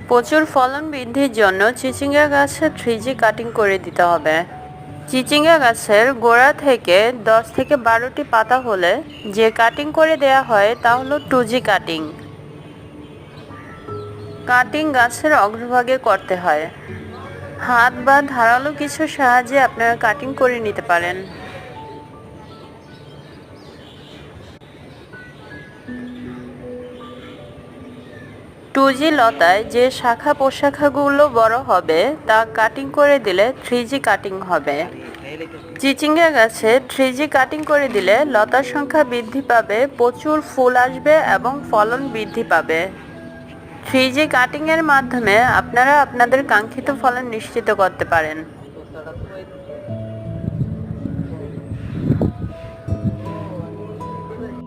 প্রচুর ফলন বৃদ্ধির জন্য চিচিঙ্গা গাছের 3G কাটিং করে দিতে হবে। চিচিঙ্গা গাছের গোড়া থেকে 10 থেকে 12টি পাতা হলে যে কাটিং করে দেয়া হয় তা হলো 2G কাটিং। কাটিং গাছের অগ্রভাগে করতে হয়। হাত বা ধারালো কিছুর সাহায্যে আপনারা কাটিং করে নিতে পারেন। 2G লতায় যে শাখা প্রশাখাগুলো বড় হবে তা কাটিং করে দিলে 3G কাটিং হবে। চিচিঙ্গা গাছে 3G কাটিং করে দিলে লতার সংখ্যা বৃদ্ধি পাবে, প্রচুর ফুল আসবে এবং ফলন বৃদ্ধি পাবে। 3G কাটিং এর মাধ্যমে আপনারা আপনাদের কাঙ্ক্ষিত ফলন নিশ্চিত করতে পারেন।